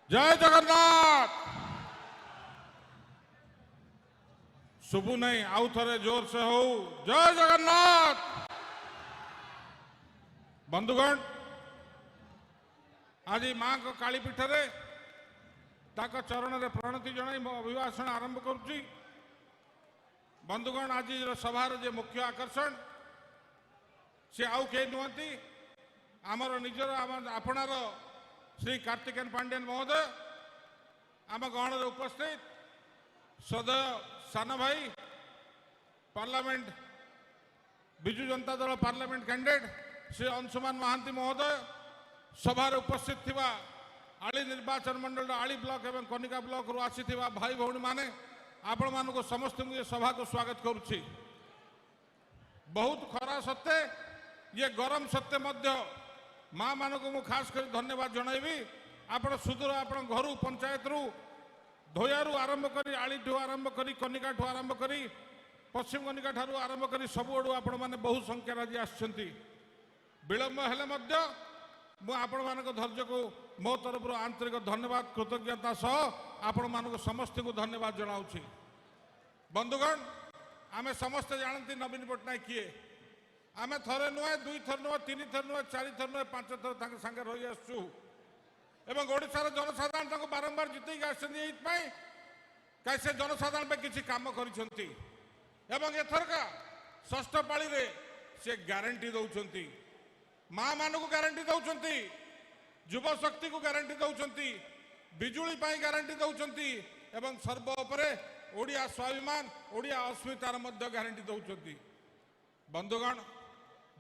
जय जगन्नाथ। शुभु नहीं आउ थे जोर से हो जय जगन्नाथ। बंधुगण आज माँ को काली पीठ रे ताका चरण रे प्रणति जनाई मो अभिभाषण आरंभ करुच्ची। बंधुगण आज सभार जे मुख्य आकर्षण से आउ के नुहति आमर निजर आपणार श्री कार्तिकेयन पांड्यन महोदय आम गहण उपस्थित सदय सान भाई parliament Biju Janata Dal parliament candidate Shri Anshuman Mahanti महोदय सभार उपस्थित थिबा आली निर्वाचन मंडल आली ब्लॉक एवं कनिका ब्लॉक रु आसी थिबा भाई भौणी माने आपण मानको समस्त ये सभा को स्वागत करुछि। बहुत खरा सत्य ये गरम सत्य मध्य माँ मान को मु खास कर धन्यवाद जनइबी। आपण सुदूर आपण घर पंचायत रु धोयारू आरंभ करी आली ठू आरंभ करी कनिका ठू आरंभ करी पश्चिम कनिका ठारू आरंभ करी सबुआड़ू आपण माने बहु संख्यार आज आछंती। विलंब हेले मध्य मु आपण मानक धैर्य को मो तरफ आंतरिक धन्यवाद कृतज्ञता सह आपण मानक समस्त को धन्यवाद जनाऊँगी। बंधुगण आमे समस्त जानती नवीन पट्टनायक किए आमे थरे नुहे दुई थर नुहे तीन थर नुहे चारि थर नुहे पांच थर संगे रही आसु एवं ओडिशार जनसाधारण बारंबार जितैक आसछन्ती कहीं से जनसाधारण पे किसी काम करिसंती एवं एथरका षष्ठ पाली रे से ग्यारंटी दौरान माँ मान को ग्यारंटी दौरान युव शक्ति को ग्यारंटी दौरान बिजुली ग्यारंटी दौरान एवं सर्वोपरि ओडिया स्वाभिमान ओडिया अस्मितार मध्य ग्यारंटी दौरान। बंधुगण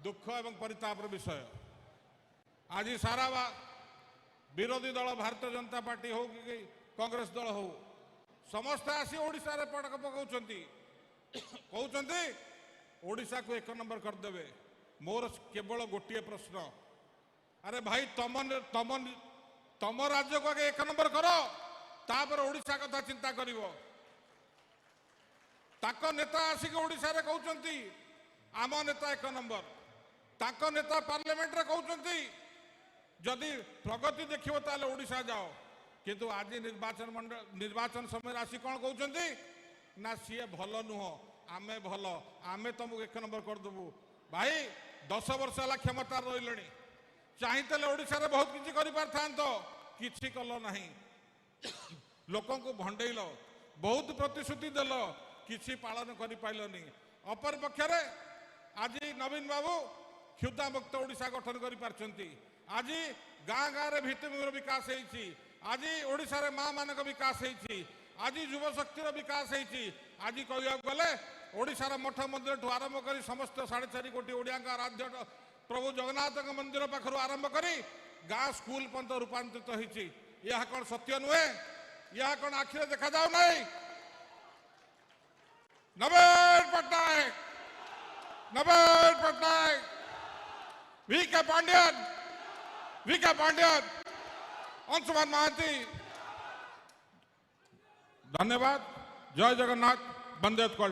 दुख एवं परितापर विषय आज सारा विरोधी दल भारतीय जनता पार्टी हो कि कांग्रेस दल हो समस्त आसी ओडिशा रे पड़क पकाउछंती कहउछंती ओडिशा को एक नंबर करदेवे। मोर केवल गोटे प्रश्न अरे भाई तम राज्य को आगे एक नंबर करो तापर ओडिशा कथा चिंता करिवो। ताको नेता आसिक ओडिशा रे कहउछंती आम नेता एक नंबर ताको नेता पार्लियामेंट रे कहउछंती जदि प्रगति देखिबो ताले ओडिशा जाओ किंतु आज निर्वाचन समय आसी कौन कहउछंती ना सीए भल नुह आमे भल आमे तुमको एक नंबर कर देबू। भाई 10 वर्ष है क्षमता रही चाहिए ओडिशा रे बहुत किसी कर किसी कल नहीं लोक भंडेल बहुत प्रतिश्रुति देल किसी पालन कर पाइलनी। अपर पक्षर आज नवीन बाबू क्षुदा मुक्त ओडिशा गठन कर आज गाँ गाँव में भित्तिभूमि विकास होती आज ओडिशा रे माँ मान विकास होती आज युव शक्तिर विकास होती आज कह गले ओडिशार मठ मंदिर ठू आरंभ कर समस्त 4.5 कोटी ओडिया आराध्य प्रभु जगन्नाथ मंदिर पाखर आरंभ कर गाँ स्कूल पर्यंत रूपांतरित होती। यह कौन सत्य नुहे यह कौन आखिरे देखा जाऊ नहीं। नवीन पट्टनायक वीके पांड्यन अंशुमान महांती धन्यवाद। जय जगन्नाथ। वंदे उत्कल।